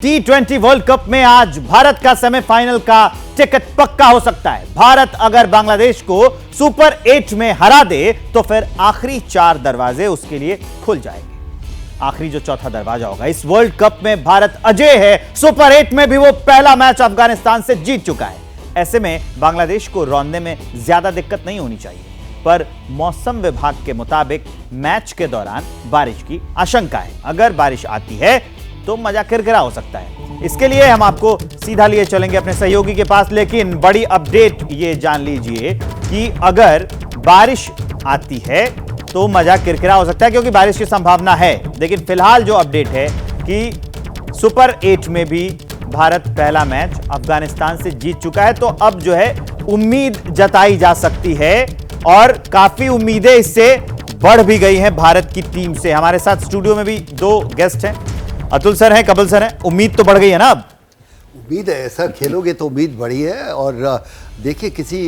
T20 world cup में आज भारत का सेमीफाइनल का टिकट पक्का हो सकता है। भारत अगर बांग्लादेश को सुपर 8 में हरा दे तो फिर आखिरी 4 दरवाजे उसके लिए खुल जाएंगे। आखिरी जो चौथा दरवाजा होगा, इस वर्ल्ड कप में भारत अजय है। सुपर 8 में भी वो पहला मैच अफगानिस्तान से जीत चुका है। ऐसे में बांग्लादेश को रौंदने में ज्यादा दिक्कत नहीं होनी चाहिए, पर मौसम विभाग के मुताबिक मैच के दौरान बारिश की आशंका है। अगर बारिश आती है तो मजा किरकिरा हो सकता है। इसके लिए हम आपको सीधा लिए चलेंगे अपने सहयोगी के पास, लेकिन बड़ी अपडेट ये जान लीजिए कि अगर बारिश आती है तो मजा किरकिरा हो सकता है, क्योंकि बारिश की संभावना है। लेकिन फिलहाल जो अपडेट है कि सुपर 8 में भी भारत पहला मैच अफगानिस्तान से जीत चुका है, तो अब जो है उम्मीद जताई जा सकती है और काफी उम्मीदें इससे बढ़ भी गई हैं भारत की टीम से। हमारे साथ स्टूडियो में भी 2 गेस्ट हैं, अतुल सर हैं, कपिल सर हैं। उम्मीद तो बढ़ गई है ना? अब उम्मीद है, ऐसा खेलोगे तो उम्मीद बढ़ी है। और देखिए, किसी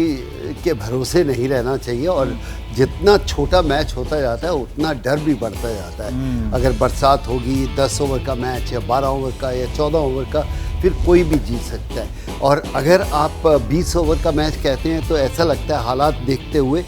के भरोसे नहीं रहना चाहिए, और जितना छोटा मैच होता जाता है उतना डर भी बढ़ता जाता है। अगर बरसात होगी, 10 ओवर का मैच या 12 ओवर का या 14 ओवर का, फिर कोई भी जीत सकता है। और अगर आप 20 ओवर का मैच कहते हैं तो ऐसा लगता है हालात देखते हुए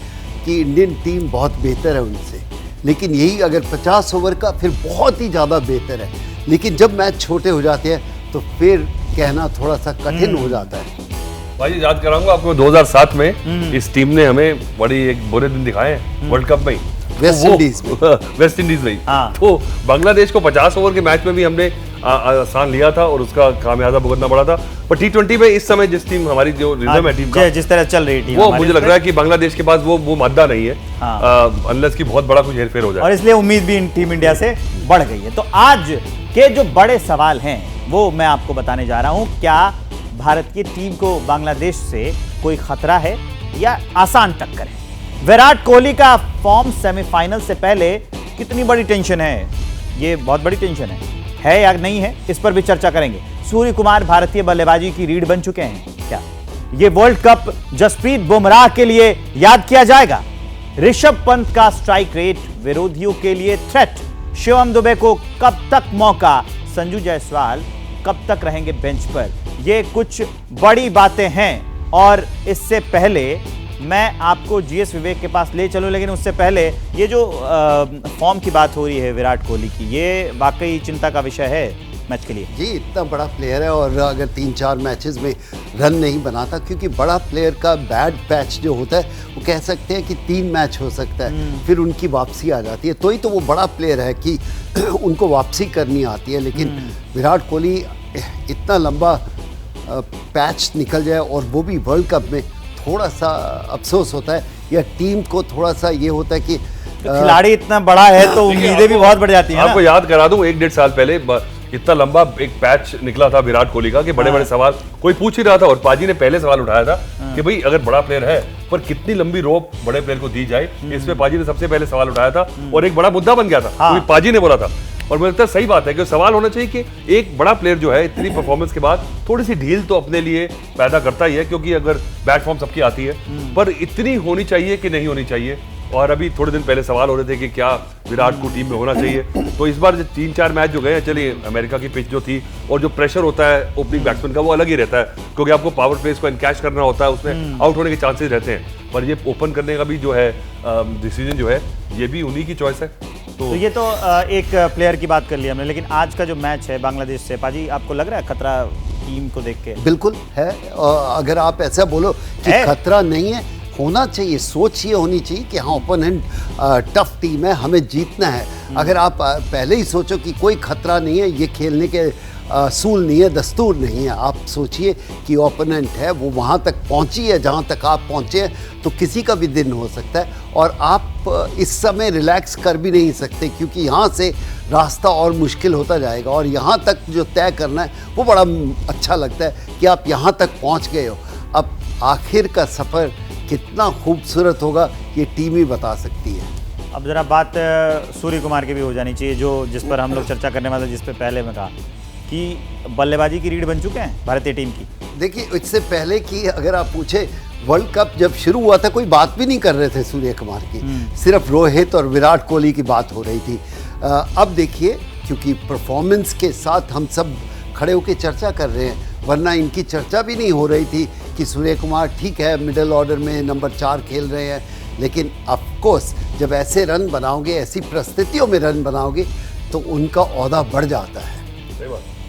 कि इंडियन टीम बहुत बेहतर है उनसे। लेकिन यही अगर 50 ओवर का, फिर बहुत ही ज़्यादा बेहतर है। लेकिन जब मैच छोटे हो जाते हैं तो फिर कहना थोड़ा सा कठिन हो जाता है। भाई याद कराऊंगा आपको, 2007 में इस टीम ने हमें बड़ी एक बुरे दिन दिखाए हैं वर्ल्ड कप में, वेस्ट इंडीज में। तो बांग्लादेश को 50 ओवर के मैच में भी हमने आसान लिया था और उसका खामियाजा भुगतना पड़ा था। पर T20 में इस समय जिस टीम हमारी जो रिजर्व है टीम का, जिस तरह चल रही टीम, वो मुझे लग रहा है कि बांग्लादेश के पास वो मादा नहीं है, अनलेस की बहुत बड़ा कुछ हेरफेर हो जाए, और इसलिए उम्मीद भी टीम इंडिया से बढ़ गई है। तो आज के जो बड़े सवाल हैं वो मैं आपको बताने जा रहा हूं। क्या भारत की टीम को बांग्लादेश से कोई खतरा है या आसान टक्कर है? विराट कोहली का फॉर्म सेमीफाइनल से पहले कितनी बड़ी टेंशन है? ये बहुत बड़ी टेंशन है या नहीं है, इस पर भी चर्चा करेंगे। सूर्य कुमार भारतीय बल्लेबाजी की रीढ़ बन चुके हैं क्या? ये वर्ल्ड कप जसप्रीत बुमराह के लिए याद किया जाएगा? ऋषभ पंत का स्ट्राइक रेट विरोधियों के लिए थ्रेट? शिवम दुबे को कब तक मौका? संजू जायसवाल कब तक रहेंगे बेंच पर? ये कुछ बड़ी बातें हैं, और इससे पहले मैं आपको जीएस विवेक के पास ले चलूं, लेकिन उससे पहले ये जो फॉर्म की बात हो रही है विराट कोहली की, ये वाकई चिंता का विषय है मैच के लिए। जी, इतना बड़ा प्लेयर है, और अगर 3-4 मैचेस में रन नहीं बनाता, क्योंकि बड़ा प्लेयर का बैड पैच जो होता है वो कह सकते हैं कि 3 मैच हो सकता है, फिर उनकी वापसी आ जाती है। तो ही तो वो बड़ा प्लेयर है कि उनको वापसी करनी आती है। लेकिन विराट कोहली इतना लंबा पैच निकल जाए, और वो भी वर्ल्ड कप में, थोड़ा सा अफसोस होता है, या टीम को थोड़ा सा ये होता है कि खिलाड़ी इतना बड़ा है तो उम्मीदें भी बहुत बढ़ जाती हैं। आपको याद करा दूं, 1-1.5 साल पहले इतना लंबा एक पैच निकला था विराट कोहली का कि बड़े बड़े सवाल कोई पूछ ही रहा था, और पाजी ने पहले सवाल उठाया था कि भाई अगर बड़ा प्लेयर है पर कितनी लंबी रोप बड़े प्लेयर को दी जाए। इसमें पाजी ने सबसे पहले सवाल उठाया था, और एक बड़ा मुद्दा बन गया था, क्योंकि पाजी ने बोला था। और मुझे लगता है सही बात है कि सवाल होना चाहिए कि एक बड़ा प्लेयर जो है इतनी परफॉर्मेंस के बाद थोड़ी सी ढील तो अपने लिए पैदा करता ही है, क्योंकि अगर बैट फॉर्म सबकी आती है, पर इतनी होनी चाहिए कि नहीं होनी चाहिए। और अभी थोड़े दिन पहले सवाल हो रहे थे कि क्या विराट को टीम में होना चाहिए। तो इस बार जो 3-4 मैच जो गए हैं, चलिए अमेरिका की पिच जो थी, और जो प्रेशर होता है ओपनिंग बैट्समैन का वो अलग ही रहता है, क्योंकि आपको पावर प्लेस को एनकैश करना होता है, उसमें आउट होने के चांसेस रहते हैं। पर ये ओपन करने का भी जो है डिसीजन जो है, ये भी उन्हीं की चॉइस है। तो ये तो एक प्लेयर की बात कर ली हमने, लेकिन आज का जो मैच है बांग्लादेश से, पाजी आपको लग रहा है खतरा टीम को देख के? बिल्कुल है। अगर आप ऐसा बोलो कि खतरा नहीं है, होना चाहिए, सोच ये होनी चाहिए कि हाँ, ओपोनेंट टफ टीम है, हमें जीतना है। अगर आप पहले ही सोचो कि कोई खतरा नहीं है, ये खेलने के असूल नहीं है, दस्तूर नहीं है, आप सोचिए कि ओपोनेंट है, वो वहाँ तक पहुँची है जहाँ तक आप पहुँचे हैं, तो किसी का भी दिन हो सकता है। और आप इस समय रिलैक्स कर भी नहीं सकते, क्योंकि यहाँ से रास्ता और मुश्किल होता जाएगा, और यहाँ तक जो तय करना है वो बड़ा अच्छा लगता है कि आप यहाँ तक पहुँच गए हो। अब आखिर का सफ़र कितना खूबसूरत होगा ये टीम ही बता सकती है। अब जरा बात सूर्य कुमार की भी हो जानी चाहिए, जो जिस पर हम लोग चर्चा करने वाले, जिस पे पहले मैं कहा कि बल्लेबाजी की रीढ़ बन चुके हैं भारतीय टीम की। देखिए, इससे पहले कि अगर आप पूछे, वर्ल्ड कप जब शुरू हुआ था कोई बात भी नहीं कर रहे थे सूर्य कुमार की, सिर्फ रोहित और विराट कोहली की बात हो रही थी। अब देखिए, क्योंकि परफॉर्मेंस के साथ हम सब खड़े होकर चर्चा कर रहे हैं, वरना इनकी चर्चा भी नहीं हो रही थी कि सूर्य कुमार ठीक है मिडिल ऑर्डर में नंबर 4 खेल रहे हैं, लेकिन ऑफ कोर्स जब ऐसे रन बनाओगे, ऐसी परिस्थितियों में रन बनाओगे तो उनका ओहदा बढ़ जाता है।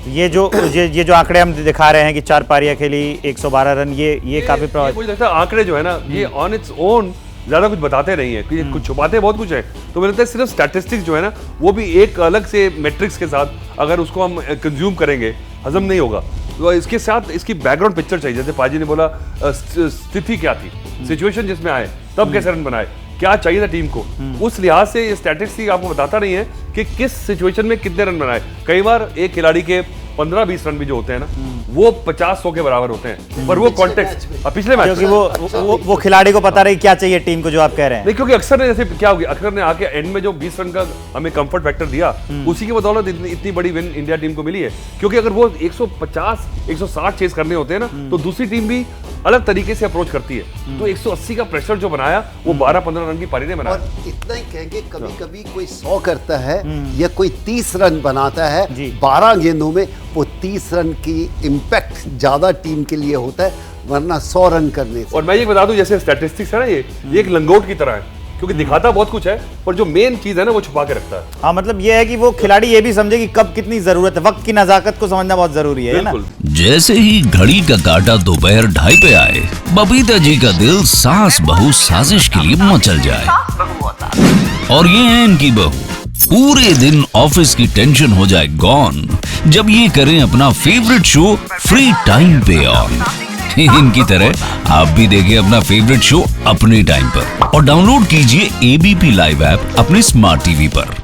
ये जो आंकड़े हम दिखा रहे हैं कि 4 पारियां खेली 112 रन, ये काफी प्रभावित। मुझे लगता है आंकड़े जो है ना ये ऑन इट्स ओन ज्यादा कुछ बताते नहीं है, कुछ छुपाते बहुत कुछ है। तो मुझे लगता है सिर्फ स्टैटिस्टिक्स जो है ना वो भी एक अलग से मैट्रिक्स के साथ अगर उसको हम कंज्यूम करेंगे हजम नहीं होगा। तो इसके साथ इसकी बैकग्राउंड पिक्चर चाहिए, जैसे पाजी ने बोला स्थिति क्या थी, सिचुएशन जिसमें आए तब कैसे रन बनाए, क्या चाहिए था टीम को, उस लिहाज से ये स्टैटिस्टिक्स आपको बताता नहीं है कि किस सिचुएशन में कितने रन बनाए। कई बार एक खिलाड़ी के 15-20 रन भी जो होते हैं ना वो 50-100 के बराबर होते हैं, पर वो कॉन्टेक्स्ट पिछले मैच क्योंकि वो खिलाड़ी को पता रही क्या चाहिए टीम को, जो आप कह रहे हैं। नहीं, क्योंकि अक्सर ने जैसे क्या होगी, अक्सर ने आके एंड में जो 20 रन का हमें कंफर्ट फैक्टर दिया उसी की बदौलत इतनी बड़ी विन इंडिया टीम को मिली है। क्योंकि अगर वो 150-160 चेस करने होते हैं ना तो दूसरी टीम भी अलग तरीके से अप्रोच करती है। तो 180 का प्रेशर जो बनाया वो 12-15 रन की पारी ने बनाया। और इतना ही कहेंगे, कभी कभी कोई 100 करता है या कोई 30 रन बनाता है 12 गेंदों में, वो 30 रन की इम्पैक्ट ज्यादा टीम के लिए होता है वरना 100 रन करने से। और मैं ये बता दूं जैसे स्टैटिस्टिक्स है ना ये एक लंगोट की तरह है, क्योंकि दिखाता बहुत कुछ है पर जो मेन चीज है ना वो छुपा के रखता है। हाँ, मतलब ये है कि वो खिलाड़ी ये भी समझे कि कब कितनी जरूरत है, वक्त की नजाकत को समझना बहुत जरूरी है ना। जैसे ही घड़ी का काटा दोपहर 2:30 पे आए, बबीता जी का दिल सास बहू साजिश के लिए मचल जाए। और ये है इनकी बहू, पूरे दिन ऑफिस की टेंशन हो जाए गॉन जब ये करें अपना फेवरेट शो फ्री टाइम पे ऑन। इनकी तरह आप भी देखिए अपना फेवरेट शो अपने टाइम पर और डाउनलोड कीजिए एबीपी लाइव ऐप अपने स्मार्ट टीवी पर।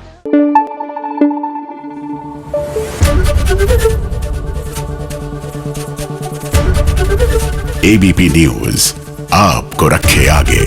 एबीपी न्यूज आपको रखे आगे।